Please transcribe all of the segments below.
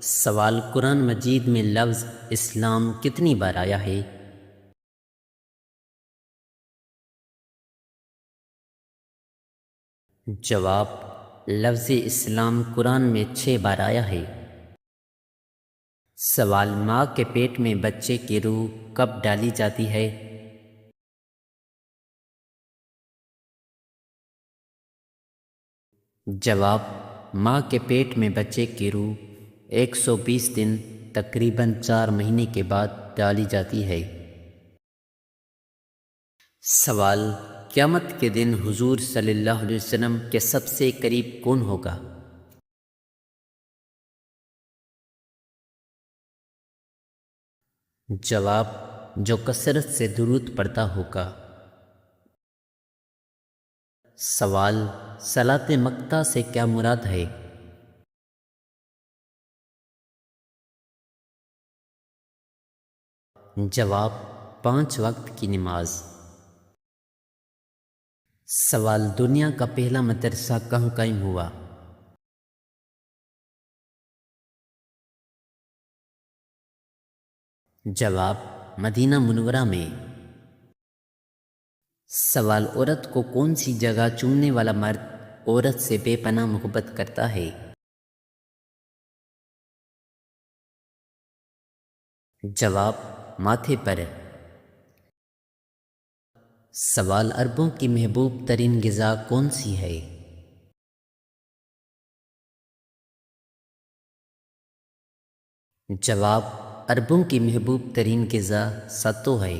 سوال: قرآن مجید میں لفظ اسلام کتنی بار آیا ہے؟ جواب: لفظ اسلام قرآن میں 6 بار آیا ہے۔ سوال: ماں کے پیٹ میں بچے کی روح کب ڈالی جاتی ہے؟ جواب: ماں کے پیٹ میں بچے کی روح 120 دن تقریباً 4 مہینے کے بعد ڈالی جاتی ہے۔ سوال: قیامت کے دن حضور صلی اللہ علیہ وسلم کے سب سے قریب کون ہوگا؟ جواب: جو کثرت سے درود پڑھتا ہوگا۔ سوال: صلاۃ مقطع سے کیا مراد ہے؟ جواب: 5 وقت کی نماز۔ سوال: دنیا کا پہلا مدرسہ کہاں قائم ہوا؟ جواب: مدینہ منورہ میں۔ سوال: عورت کو کون سی جگہ چومنے والا مرد عورت سے بے پناہ محبت کرتا ہے؟ جواب: ماتھے پر۔ سوال: عربوں کی محبوب ترین غذا کون سی ہے؟ جواب: عربوں کی محبوب ترین غذا ستو ہے،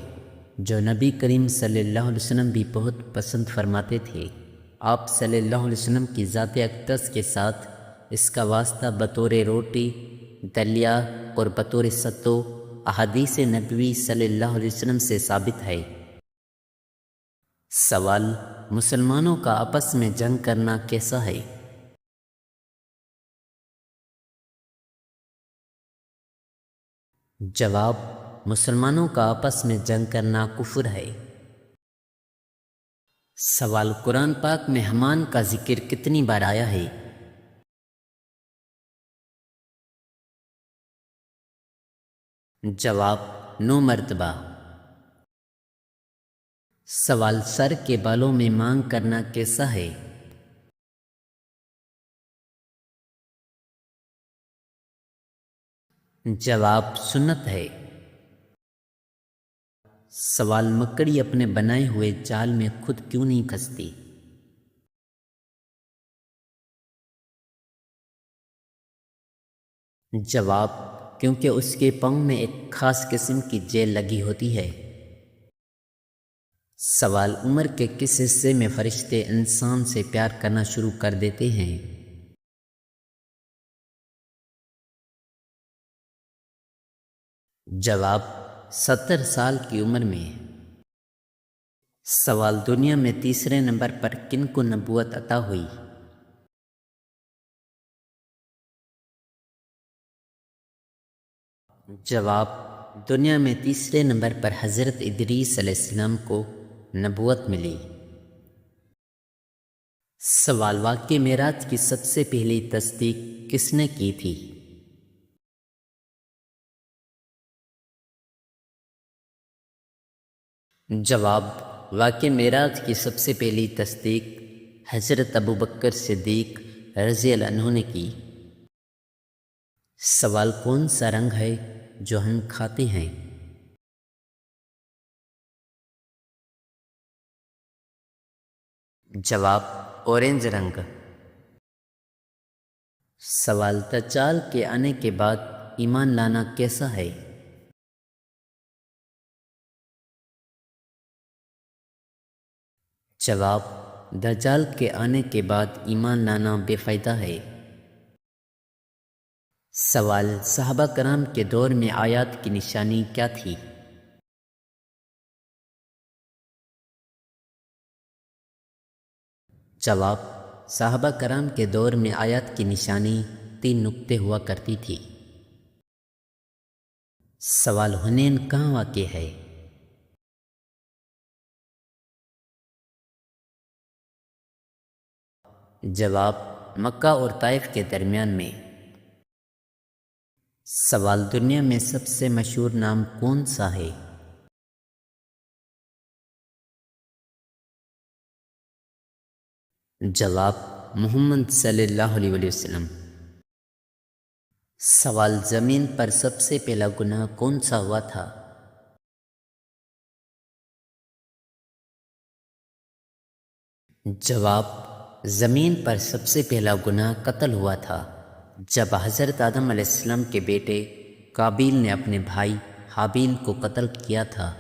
جو نبی کریم صلی اللہ علیہ وسلم بھی بہت پسند فرماتے تھے۔ آپ صلی اللہ علیہ وسلم کی ذات اقدس کے ساتھ اس کا واسطہ بطور روٹی، دلیا اور بطور ستو احادیث نبوی صلی اللہ علیہ وسلم سے ثابت ہے۔ سوال: مسلمانوں کا آپس میں جنگ کرنا کیسا ہے؟ جواب: مسلمانوں کا آپس میں جنگ کرنا کفر ہے۔ سوال: قرآن پاک میں حمان کا ذکر کتنی بار آیا ہے؟ جواب: 9 مرتبہ۔ سوال: سر کے بالوں میں مانگ کرنا کیسا ہے؟ جواب: سنت ہے۔ سوال: مکڑی اپنے بنائے ہوئے جال میں خود کیوں نہیں پھنستی؟ جواب: کیونکہ اس کے پاؤں میں ایک خاص قسم کی جیل لگی ہوتی ہے۔ سوال: عمر کے کس حصے میں فرشتے انسان سے پیار کرنا شروع کر دیتے ہیں؟ جواب: 70 سال کی عمر میں۔ سوال: دنیا میں تیسرے نمبر پر کن کو نبوت عطا ہوئی؟ جواب: دنیا میں تیسرے نمبر پر حضرت ادریس علیہ السلام کو نبوت ملی۔ سوال: واقعہ معراج کی سب سے پہلی تصدیق کس نے کی تھی؟ جواب: واقعہ معراج کی سب سے پہلی تصدیق حضرت ابوبکر صدیق رضی اللہ عنہ نے کی۔ سوال: کون سا رنگ ہے جو ہم کھاتے ہیں؟ جواب: اورنج رنگ۔ سوال: دجال کے آنے کے بعد ایمان لانا کیسا ہے؟ جواب: دجال کے آنے کے بعد ایمان لانا بے فائدہ ہے۔ سوال: صحابہ کرام کے دور میں آیات کی نشانی کیا تھی؟ جواب: صحابہ کرام کے دور میں آیات کی نشانی 3 نقطے ہوا کرتی تھی۔ سوال: حنین کہاں واقع ہے؟ جواب: مکہ اور طائف کے درمیان میں۔ سوال: دنیا میں سب سے مشہور نام کون سا ہے؟ جواب: محمد صلی اللہ علیہ وسلم۔ سوال: زمین پر سب سے پہلا گناہ کون سا ہوا تھا؟ جواب: زمین پر سب سے پہلا گناہ قتل ہوا تھا، جب حضرت آدم علیہ السلام کے بیٹے قابیل نے اپنے بھائی حابیل کو قتل کیا تھا۔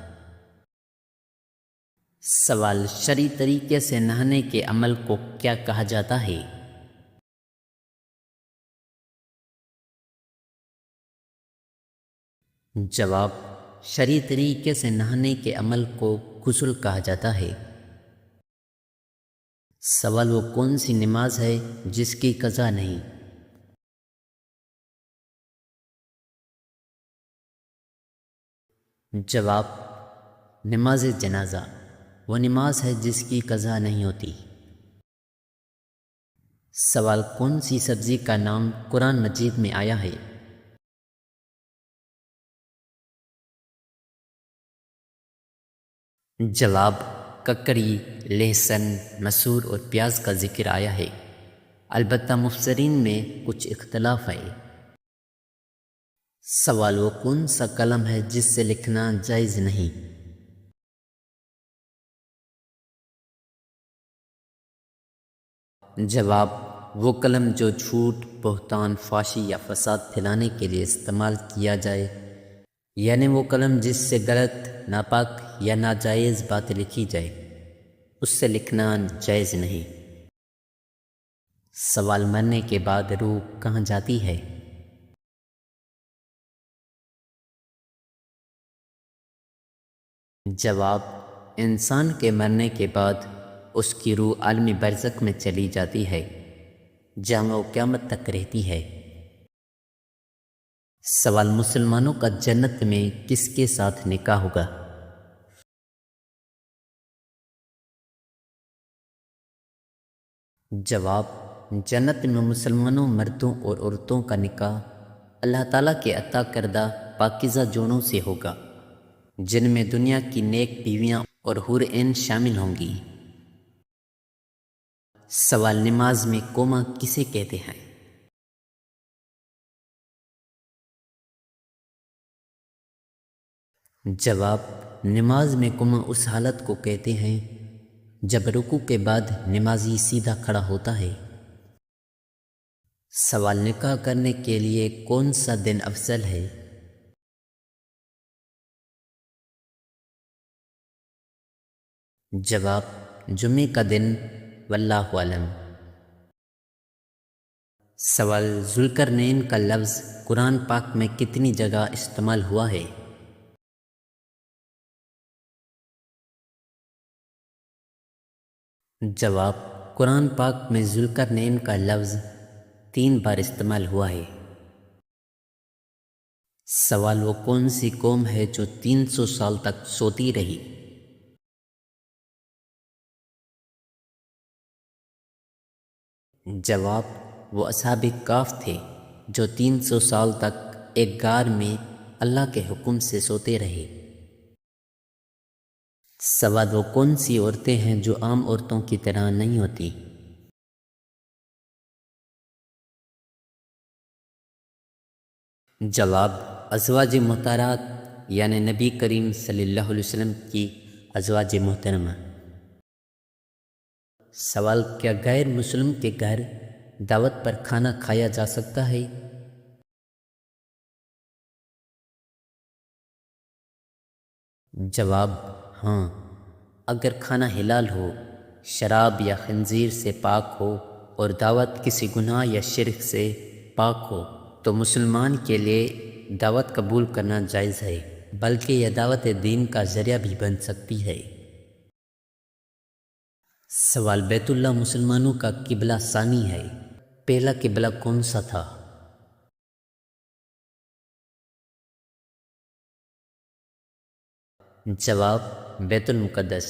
سوال: شرعی طریقے سے نہانے کے عمل کو کیا کہا جاتا ہے؟ جواب: شرعی طریقے سے نہانے کے عمل کو غسل کہا جاتا ہے۔ سوال: وہ کون سی نماز ہے جس کی قضا نہیں؟ جواب: نماز جنازہ وہ نماز ہے جس کی قضا نہیں ہوتی۔ سوال: کون سی سبزی کا نام قرآن مجید میں آیا ہے؟ جواب: ککڑی، لہسن، مسور اور پیاز کا ذکر آیا ہے، البتہ مفسرین میں کچھ اختلاف ہے۔ سوال: وہ کون سا قلم ہے جس سے لکھنا جائز نہیں؟ جواب: وہ قلم جو جھوٹ، بہتان، فحاشی یا فساد پھیلانے کے لیے استعمال کیا جائے، یعنی وہ قلم جس سے غلط، ناپاک یا ناجائز بات لکھی جائے، اس سے لکھنا جائز نہیں۔ سوال: مرنے کے بعد روح کہاں جاتی ہے؟ جواب: انسان کے مرنے کے بعد اس کی روح عالم برزخ میں چلی جاتی ہے، جہاں وہ قیامت تک رہتی ہے۔ سوال: مسلمانوں کا جنت میں کس کے ساتھ نکاح ہوگا؟ جواب: جنت میں مسلمانوں مردوں اور عورتوں کا نکاح اللہ تعالیٰ کے عطا کردہ پاکیزہ جوڑوں سے ہوگا، جن میں دنیا کی نیک بیویاں اور حور عین شامل ہوں گی۔ سوال: نماز میں قوما کسے کہتے ہیں؟ جواب: نماز میں قوما اس حالت کو کہتے ہیں جب رکوع کے بعد نمازی سیدھا کھڑا ہوتا ہے۔ سوال: نکاح کرنے کے لیے کون سا دن افضل ہے؟ جواب: جمعے کا دن، واللہ اعلم۔ سوال: ذوالقرنین کا لفظ قرآن پاک میں کتنی جگہ استعمال ہوا ہے؟ جواب: قرآن پاک میں ذوالقرنین کا لفظ 3 بار استعمال ہوا ہے۔ سوال: وہ کون سی قوم ہے جو 300 سال تک سوتی رہی؟ جواب: وہ اصحاب کہف تھے جو 300 سال تک ایک غار میں اللہ کے حکم سے سوتے رہے۔ سوال: وہ کون سی عورتیں ہیں جو عام عورتوں کی طرح نہیں ہوتی؟ جواب: ازواج محترمات، یعنی نبی کریم صلی اللہ علیہ وسلم کی ازواج محترمہ۔ سوال: کیا غیر مسلم کے گھر دعوت پر کھانا کھایا جا سکتا ہے؟ جواب: ہاں، اگر کھانا حلال ہو، شراب یا خنزیر سے پاک ہو اور دعوت کسی گناہ یا شرک سے پاک ہو تو مسلمان کے لیے دعوت قبول کرنا جائز ہے، بلکہ یہ دعوت دین کا ذریعہ بھی بن سکتی ہے۔ سوال: بیت اللہ مسلمانوں کا قبلہ ثانی ہے، پہلا قبلہ کون سا تھا؟ جواب: بیت المقدس۔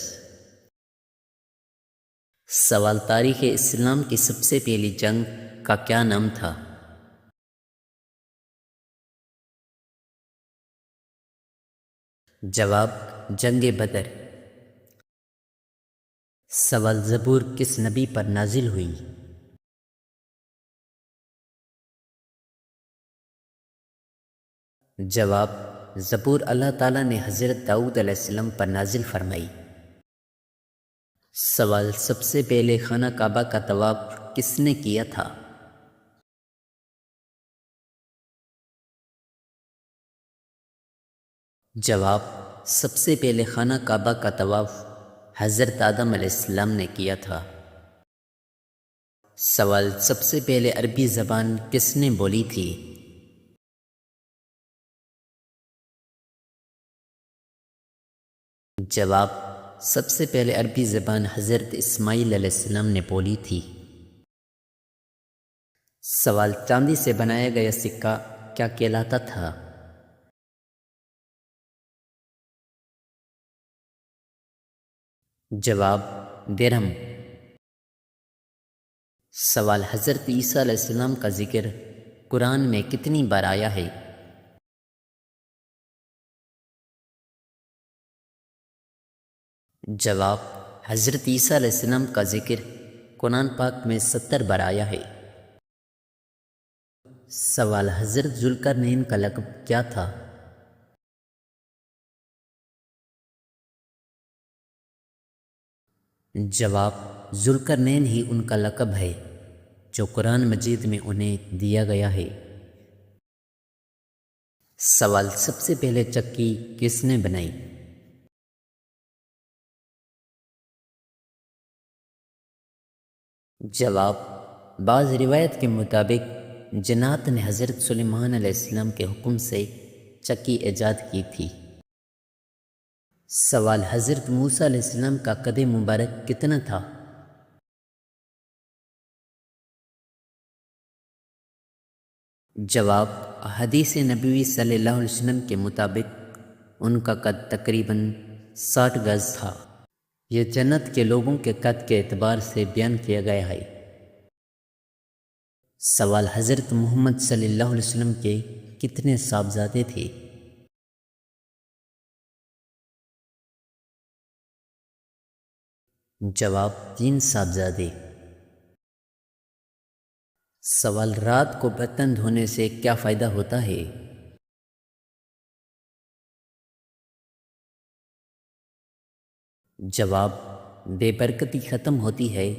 سوال: تاریخ اسلام کی سب سے پہلی جنگ کا کیا نام تھا؟ جواب: جنگ بدر۔ سوال: زبور کس نبی پر نازل ہوئی؟ جواب: زبور اللہ تعالیٰ نے حضرت داؤد علیہ السلام پر نازل فرمائی۔ سوال: سب سے پہلے خانہ کعبہ کا طواف کس نے کیا تھا؟ جواب: سب سے پہلے خانہ کعبہ کا طواف حضرت آدم علیہ السلام نے کیا تھا۔ سوال: سب سے پہلے عربی زبان کس نے بولی تھی؟ جواب: سب سے پہلے عربی زبان حضرت اسماعیل علیہ السلام نے بولی تھی۔ سوال: چاندی سے بنایا گیا سکہ کیا کہلاتا تھا؟ جواب: درہم۔ سوال: حضرت عیسیٰ علیہ السلام کا ذکر قرآن میں کتنی بار آیا ہے؟ جواب: حضرت عیسیٰ علیہ السلام کا ذکر قرآن پاک میں 70 بار آیا ہے۔ سوال: حضرت ذوالقرنین کا لقب کیا تھا؟ جواب: ذوالقرنین ہی ان کا لقب ہے جو قرآن مجید میں انہیں دیا گیا ہے۔ سوال: سب سے پہلے چکی کس نے بنائی؟ جواب: بعض روایت کے مطابق جنات نے حضرت سلیمان علیہ السلام کے حکم سے چکی ایجاد کی تھی۔ سوال: حضرت موسیٰ علیہ السلام کا قد مبارک کتنا تھا؟ جواب: حدیث نبوی صلی اللہ علیہ وسلم کے مطابق ان کا قد تقریباً 60 گز تھا۔ یہ جنت کے لوگوں کے قد کے اعتبار سے بیان کیا گیا ہے۔ سوال: حضرت محمد صلی اللہ علیہ وسلم کے کتنے صاحبزادے تھے؟ جواب: 3 صاحبزادے۔ سوال: رات کو برتن دھونے سے کیا فائدہ ہوتا ہے؟ جواب: بے برکتی ختم ہوتی ہے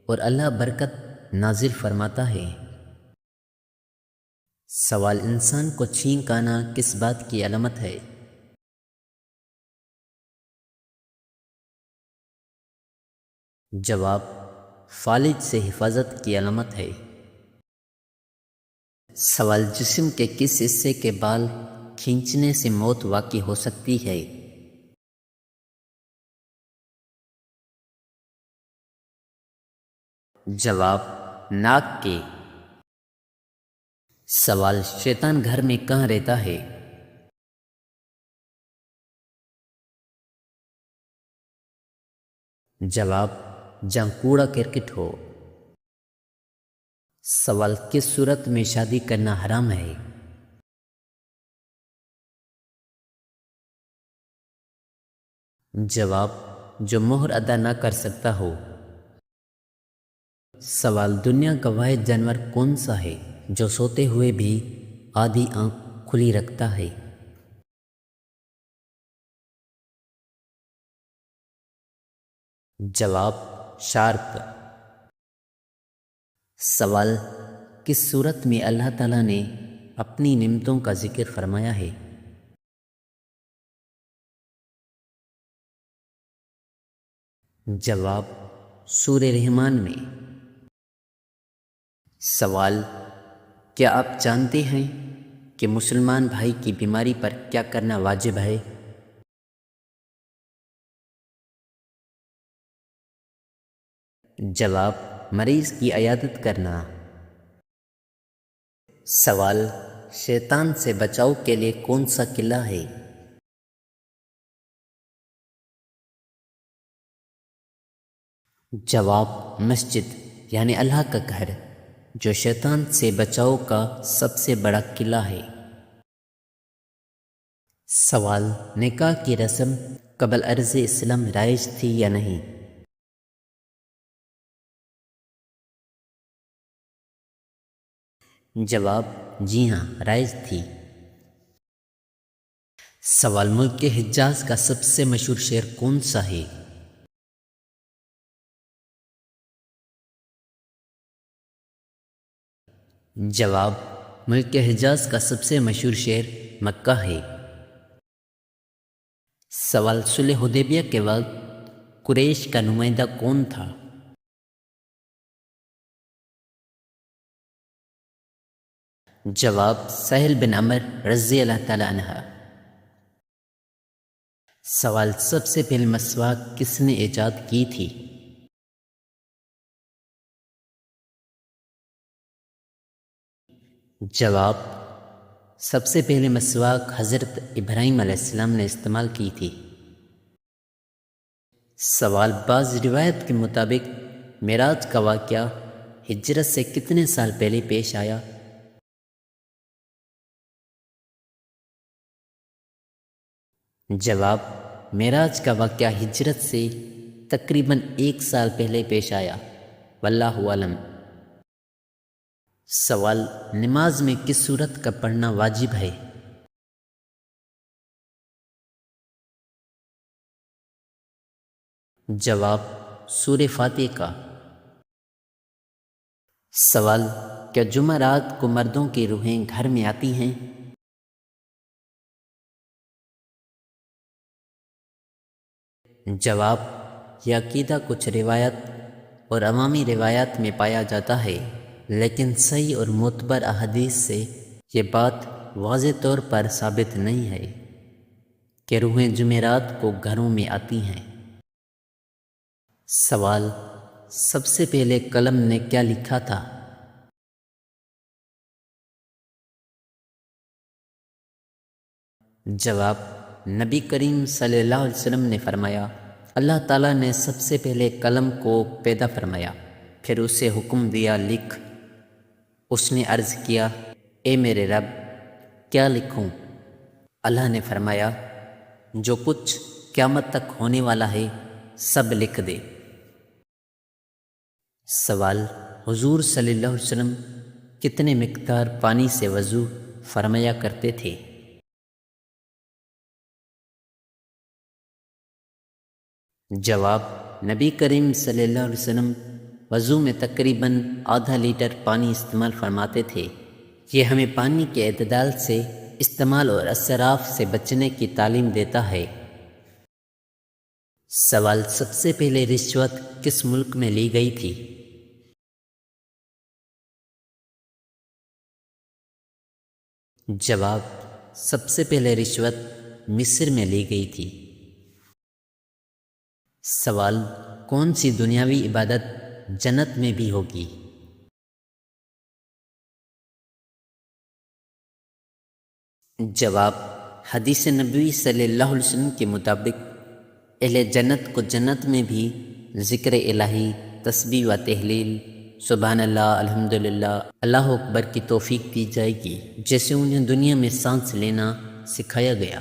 اور اللہ برکت نازل فرماتا ہے۔ سوال: انسان کو چھینک آنا کس بات کی علامت ہے؟ جواب: فالج سے حفاظت کی علامت ہے۔ سوال: جسم کے کس حصے کے بال کھینچنے سے موت واقع ہو سکتی ہے؟ جواب: ناک کے۔ سوال: شیطان گھر میں کہاں رہتا ہے؟ جواب: جہاں کوڑا کرکٹ ہو۔ سوال: کس صورت میں شادی کرنا حرام ہے؟ جواب: جو مہر ادا نہ کر سکتا ہو۔ سوال: دنیا کا واحد جانور کون سا ہے جو سوتے ہوئے بھی آدھی آنکھ کھلی رکھتا ہے؟ جواب: شارک۔ سوال: کس صورت میں اللہ تعالیٰ نے اپنی نعمتوں کا ذکر فرمایا ہے؟ جواب: سورہ رحمان میں۔ سوال: کیا آپ جانتے ہیں کہ مسلمان بھائی کی بیماری پر کیا کرنا واجب ہے؟ جواب: مریض کی عیادت کرنا۔ سوال: شیطان سے بچاؤ کے لیے کون سا قلعہ ہے؟ جواب: مسجد یعنی اللہ کا گھر جو شیطان سے بچاؤ کا سب سے بڑا قلعہ ہے۔ سوال: نکاح کی رسم قبل عرض اسلام رائج تھی یا نہیں؟ جواب: جی ہاں، رائج تھی۔ سوال: ملک کے حجاز کا سب سے مشہور شعر کون سا ہے؟ جواب: ملک کے حجاز کا سب سے مشہور شعر مکہ ہے۔ سوال: صلح حدیبیہ کے وقت قریش کا نمائندہ کون تھا؟ جواب: سہل بن عمر رضی اللہ تعالیٰ عنہ۔ سوال: سب سے پہلے مسواک کس نے ایجاد کی تھی؟ جواب: سب سے پہلے مسواک حضرت ابراہیم علیہ السلام نے استعمال کی تھی۔ سوال: بعض روایت کے مطابق معراج کا واقعہ ہجرت سے کتنے سال پہلے پیش آیا؟ جواب: معراج کا واقعہ ہجرت سے تقریباً 1 سال پہلے پیش آیا، واللہ اعلم۔ سوال: نماز میں کس سورت کا پڑھنا واجب ہے؟ جواب: سورہ فاتحہ کا۔ سوال: کیا جمعرات کو مردوں کی روحیں گھر میں آتی ہیں؟ جواب: یہ عقیدہ کچھ روایت اور عوامی روایات میں پایا جاتا ہے، لیکن صحیح اور معتبر احادیث سے یہ بات واضح طور پر ثابت نہیں ہے کہ روحیں جمعرات کو گھروں میں آتی ہیں۔ سوال: سب سے پہلے قلم نے کیا لکھا تھا؟ جواب: نبی کریم صلی اللہ علیہ وسلم نے فرمایا، اللہ تعالیٰ نے سب سے پہلے قلم کو پیدا فرمایا، پھر اسے حکم دیا لکھ۔ اس نے عرض کیا، اے میرے رب، کیا لکھوں؟ اللہ نے فرمایا، جو کچھ قیامت تک ہونے والا ہے سب لکھ دے۔ سوال: حضور صلی اللہ علیہ وسلم کتنے مقدار پانی سے وضو فرمایا کرتے تھے؟ جواب: نبی کریم صلی اللہ علیہ وسلم وضو میں تقریباً آدھا لیٹر پانی استعمال فرماتے تھے۔ یہ ہمیں پانی کے اعتدال سے استعمال اور اسراف سے بچنے کی تعلیم دیتا ہے۔ سوال: سب سے پہلے رشوت کس ملک میں لی گئی تھی؟ جواب: سب سے پہلے رشوت مصر میں لی گئی تھی۔ سوال: کون سی دنیاوی عبادت جنت میں بھی ہوگی؟ جواب: حدیث نبوی صلی اللہ علیہ وسلم کے مطابق اہل جنت کو جنت میں بھی ذکر الہی، تسبیح و تحلیل، سبحان اللہ، الحمدللہ، اللہ اکبر کی توفیق دی جائے گی، جیسے انہیں دنیا میں سانس لینا سکھایا گیا۔